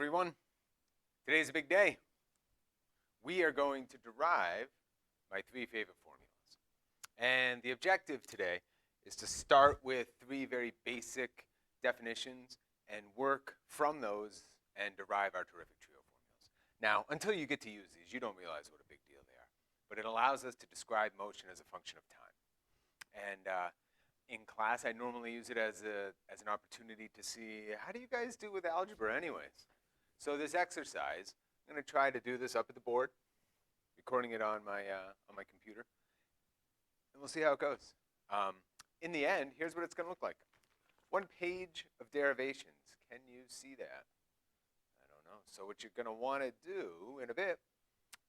everyone. Today's a big day. We are going to derive my three favorite formulas. And the objective today is to start with three very basic definitions and work from those and derive our terrific trio formulas. Now, until you get to use these, you don't realize what a big deal they are. But it allows us to describe motion as a function of time. And in class, I normally use it as an opportunity to see, how do you guys do with algebra anyways? So this exercise, I'm going to try to do this up at the board, recording it on my computer, and we'll see how it goes. In the end, here's what it's going to look like. One page of derivations. Can you see that? I don't know. So what you're going to want to do in a bit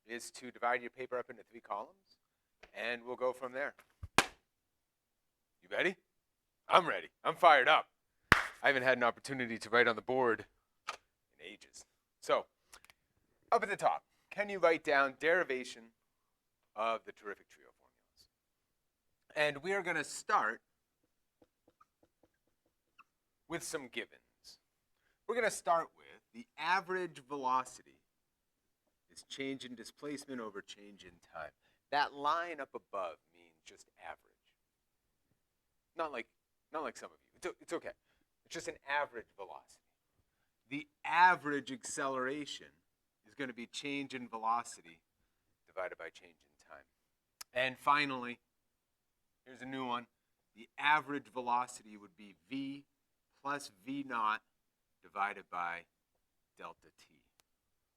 is to divide your paper up into three columns, and we'll go from there. You ready? I'm ready. I'm fired up. I haven't had an opportunity to write on the board in ages. So, up at the top, can you write down derivation of the terrific trio formulas? And we are going to start with some givens. We're going to start with the average velocity is change in displacement over change in time. That line up above means just average. Not like some of you. It's okay. It's just an average velocity. The average acceleration is going to be change in velocity divided by change in time. And finally, here's a new one. The average velocity would be v plus v naught divided by delta t.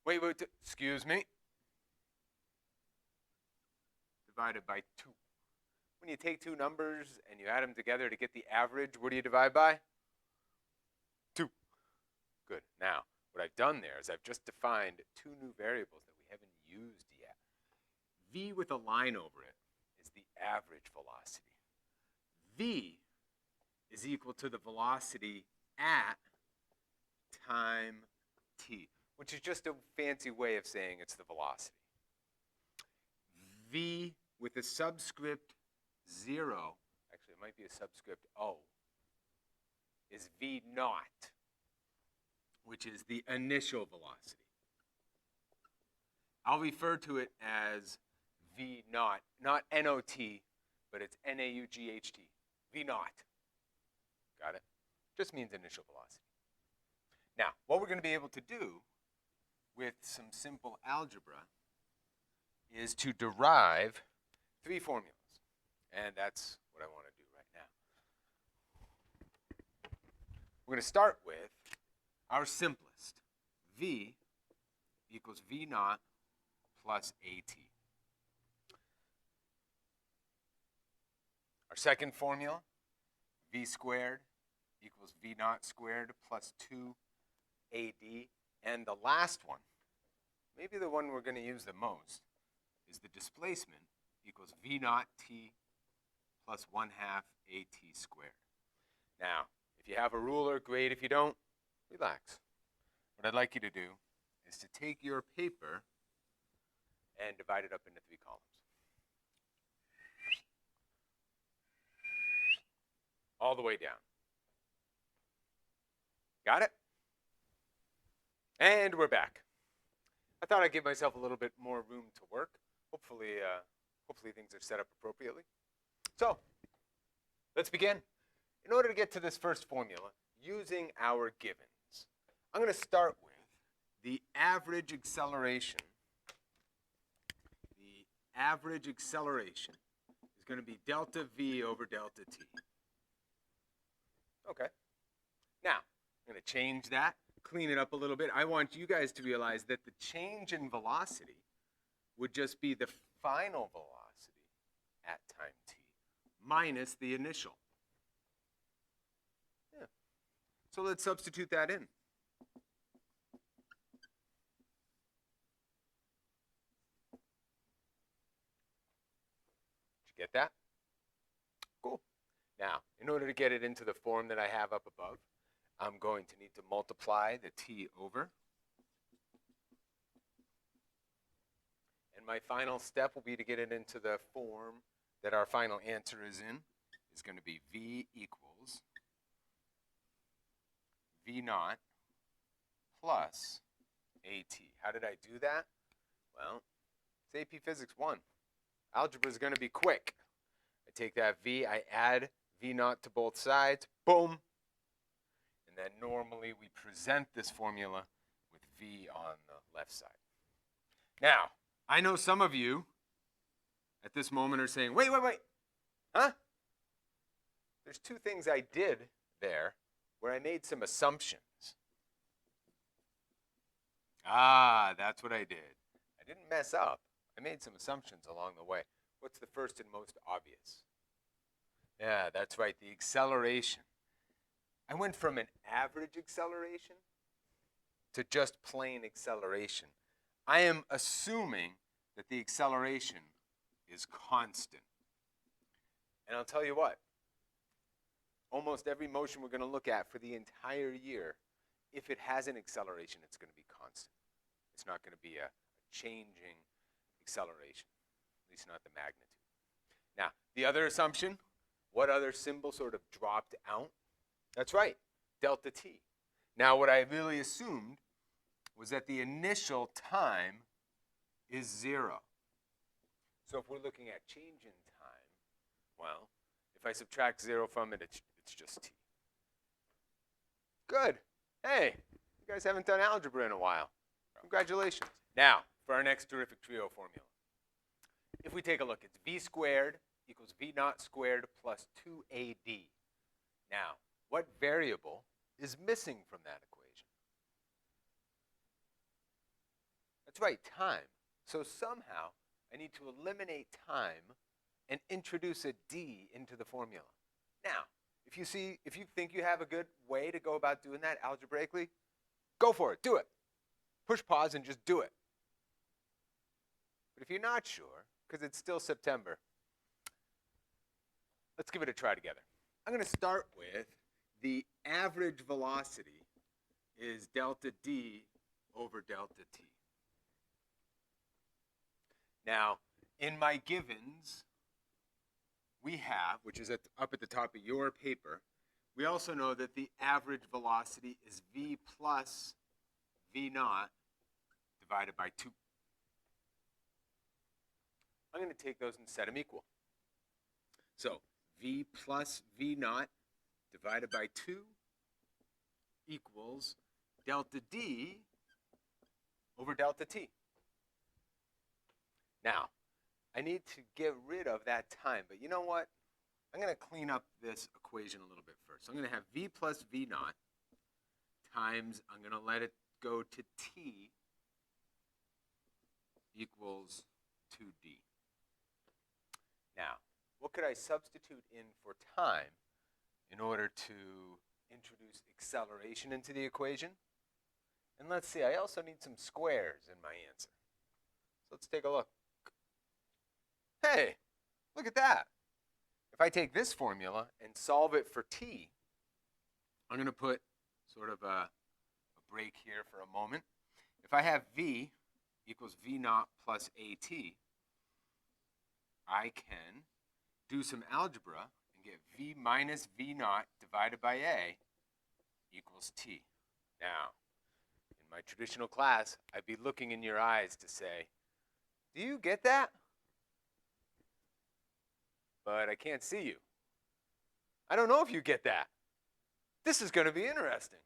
Wait, excuse me. Divided by 2. When you take two numbers and you add them together to get the average, what do you divide by? 2. Good. Now, what I've done there is I've just defined two new variables that we haven't used yet. V with a line over it is the average velocity. V is equal to the velocity at time t, which is just a fancy way of saying it's the velocity. V with a subscript 0, actually it might be a subscript O, is v naught, which is the initial velocity. I'll refer to it as v naught, not N-O-T, but it's N-A-U-G-H-T, v naught. Got it? Just means initial velocity. Now, what we're going to be able to do with some simple algebra is to derive three formulas. And that's what I want to do right now. We're going to start with our simplest. V equals v naught plus at. Our second formula, v squared equals v naught squared plus 2ad. And the last one, maybe the one we're going to use the most, is the displacement equals v naught t plus 1/2 at squared. Now, if you have a ruler, great. If you don't, relax. What I'd like you to do is to take your paper and divide it up into three columns. All the way down. Got it? And we're back. I thought I'd give myself a little bit more room to work. Hopefully things are set up appropriately. So, let's begin. In order to get to this first formula, using our givens, I'm going to start with the average acceleration. The average acceleration is going to be delta v over delta t. Okay. Now, I'm going to change that, clean it up a little bit. I want you guys to realize that the change in velocity would just be the final velocity at time t minus the initial. Yeah. So let's substitute that in. Did you get that? Cool. Now, in order to get it into the form that I have up above, I'm going to need to multiply the t over. And my final step will be to get it into the form that our final answer is in. Is going to be v equals v naught plus AT. How did I do that? Well, it's AP Physics 1. Algebra is going to be quick. I take that V, I add V naught to both sides, boom. And then normally we present this formula with V on the left side. Now, I know some of you at this moment are saying, wait, huh? There's two things I did there where I made some assumptions. Ah, that's what I did. I didn't mess up. I made some assumptions along the way. What's the first and most obvious? Yeah, that's right, the acceleration. I went from an average acceleration to just plain acceleration. I am assuming that the acceleration is constant. And I'll tell you what, almost every motion we're going to look at for the entire year, if it has an acceleration, it's going to be constant. It's not going to be a changing acceleration, at least not the magnitude. Now, the other assumption, what other symbol sort of dropped out? That's right, delta t. Now, what I really assumed was that the initial time is 0. So if we're looking at change in time, well, if I subtract 0 from it, it's just t. Good. Hey, you guys haven't done algebra in a while. Congratulations. Now, for our next terrific trio formula. If we take a look, it's v squared equals v naught squared plus 2ad. Now, what variable is missing from that equation? That's right, time. So somehow, I need to eliminate time and introduce a d into the formula. Now, if you think you have a good way to go about doing that algebraically, go for it, do it. Push pause and just do it. But if you're not sure, because it's still September, let's give it a try together. I'm going to start with the average velocity is delta d over delta t. Now, in my givens, we have, which is up at the top of your paper, we also know that the average velocity is v plus v naught divided by 2. I'm going to take those and set them equal. So v plus v naught divided by 2 equals delta d over delta t. Now, I need to get rid of that time, but you know what? I'm going to clean up this equation a little bit first. So I'm going to have v plus v naught times, I'm going to let it go to t equals 2d. Now, what could I substitute in for time in order to introduce acceleration into the equation? And let's see, I also need some squares in my answer. So let's take a look. Hey, look at that. If I take this formula and solve it for t, I'm going to put sort of a break here for a moment. If I have v equals v naught plus at, I can do some algebra and get v minus v naught divided by a equals t. Now, in my traditional class, I'd be looking in your eyes to say, do you get that? But I can't see you. I don't know if you get that. This is going to be interesting.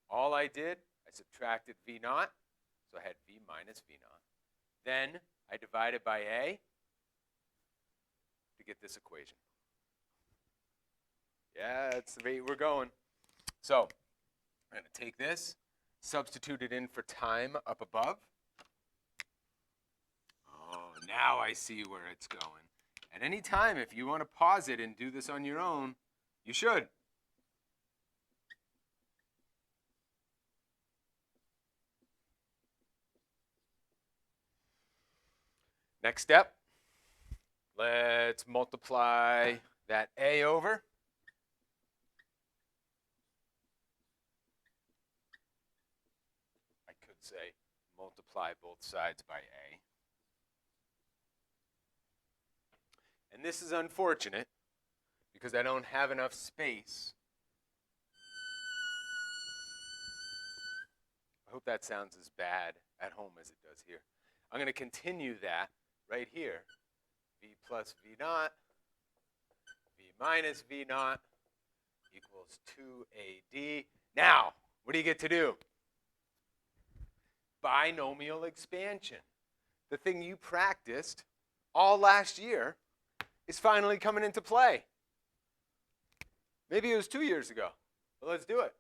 All I did, I subtracted v naught, so I had v minus v naught. Then I divided by a to get this equation. Yeah, that's the rate we're going. So I'm going to take this, substitute it in for time up above. Oh, now I see where it's going. At any time, if you want to pause it and do this on your own, you should. Next step, let's multiply that a over. I could say multiply both sides by a. And this is unfortunate because I don't have enough space. I hope that sounds as bad at home as it does here. I'm going to continue that right here. V plus V naught, V minus V naught equals 2AD. Now, what do you get to do? Binomial expansion. The thing you practiced all last year is finally coming into play. Maybe it was 2 years ago, but let's do it.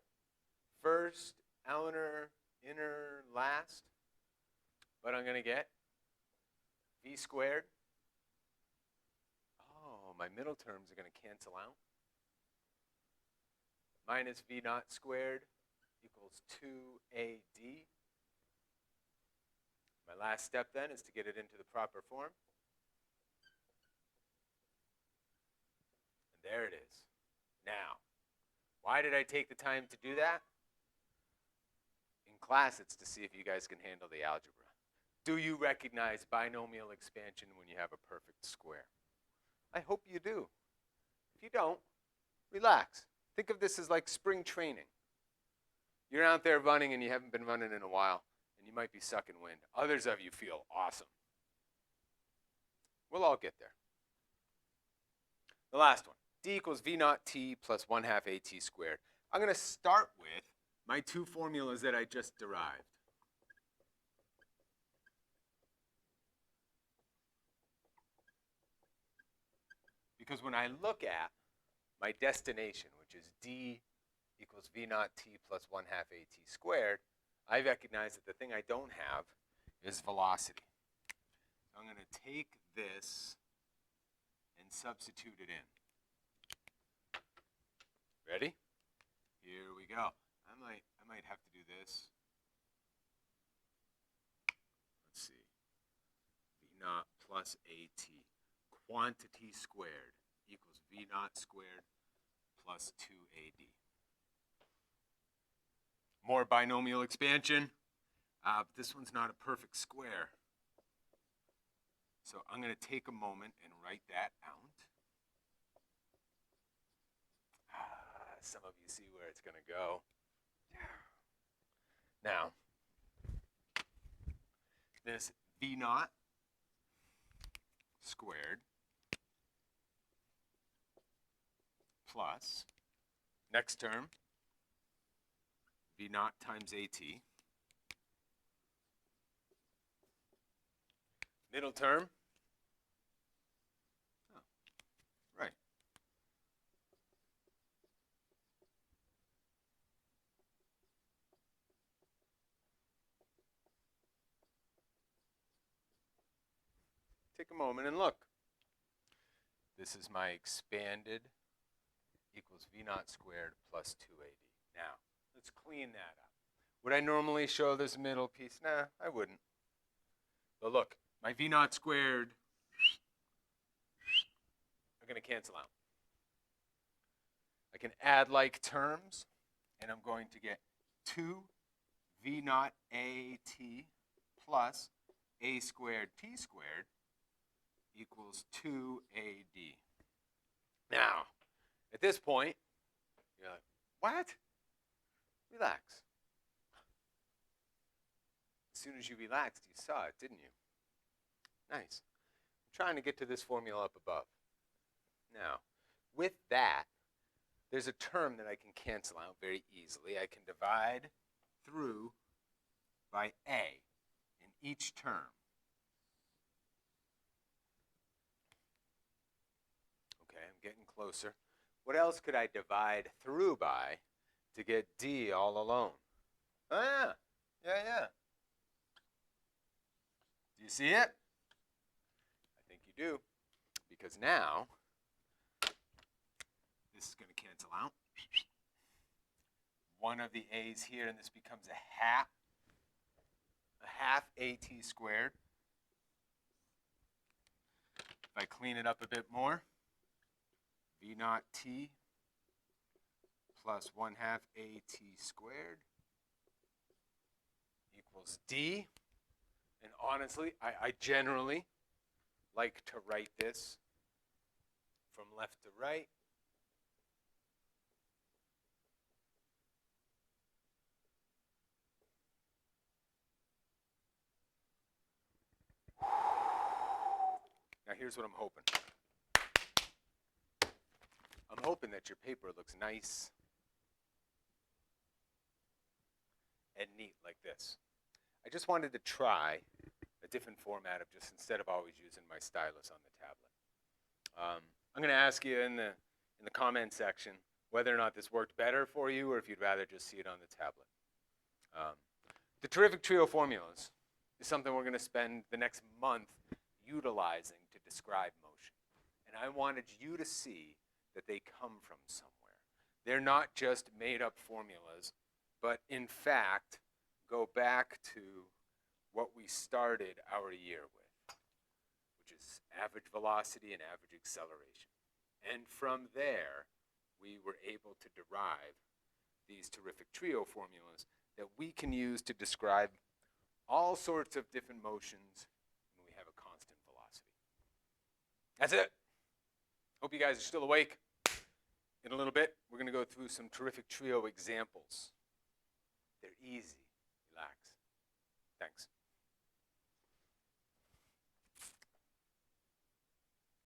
First, outer, inner, last. What I'm going to get? V squared. Oh, my middle terms are going to cancel out. Minus V naught squared equals 2AD. My last step then is to get it into the proper form. And there it is. Now, why did I take the time to do that? In class, it's to see if you guys can handle the algebra. Do you recognize binomial expansion when you have a perfect square? I hope you do. If you don't, relax. Think of this as like spring training. You're out there running and you haven't been running in a while, and you might be sucking wind. Others of you feel awesome. We'll all get there. The last one. D equals V naught T plus 1/2 AT squared. I'm going to start with my two formulas that I just derived. Because when I look at my destination, which is D equals V naught T plus 1/2 AT squared, I recognize that the thing I don't have is velocity. So I'm going to take this and substitute it in. Ready? Here we go. I might have to do this. Let's see. V naught plus AT. Quantity squared equals V naught squared plus 2AD. More binomial expansion. But this one's not a perfect square. So I'm going to take a moment and write that out. Some of you see where it's going to go. Now, this V naught squared plus, next term, V naught times AT. Middle term. Oh, right. Take a moment and look. This is my expanded equals V naught squared plus 2AD. Now, let's clean that up. Would I normally show this middle piece? Nah, I wouldn't. But look, my V naught squared are going to cancel out. I can add like terms, and I'm going to get 2 V naught AT plus A squared T squared equals 2AD. Now, at this point, you're like, what? Relax. As soon as you relaxed, you saw it, didn't you? Nice. I'm trying to get to this formula up above. Now, with that, there's a term that I can cancel out very easily. I can divide through by A in each term. Okay, I'm getting closer. What else could I divide through by to get D all alone? Oh, yeah. Do you see it? I think you do, because now this is going to cancel out. One of the A's here, and this becomes a half AT squared. If I clean it up a bit more, V naught T plus 1/2 AT squared equals D. And honestly, I generally like to write this from left to right. Now here's what I'm hoping. I'm hoping that your paper looks nice and neat like this. I just wanted to try a different format of just instead of always using my stylus on the tablet. I'm going to ask you in the comment section whether or not this worked better for you or if you'd rather just see it on the tablet. The terrific trio formulas is something we're going to spend the next month utilizing to describe motion. And I wanted you to see that they come from somewhere. They're not just made-up formulas, but in fact go back to what we started our year with, which is average velocity and average acceleration. And from there, we were able to derive these terrific trio formulas that we can use to describe all sorts of different motions when we have a constant velocity. That's it. Hope you guys are still awake. In a little bit, we're going to go through some terrific trio examples. They're easy. Relax.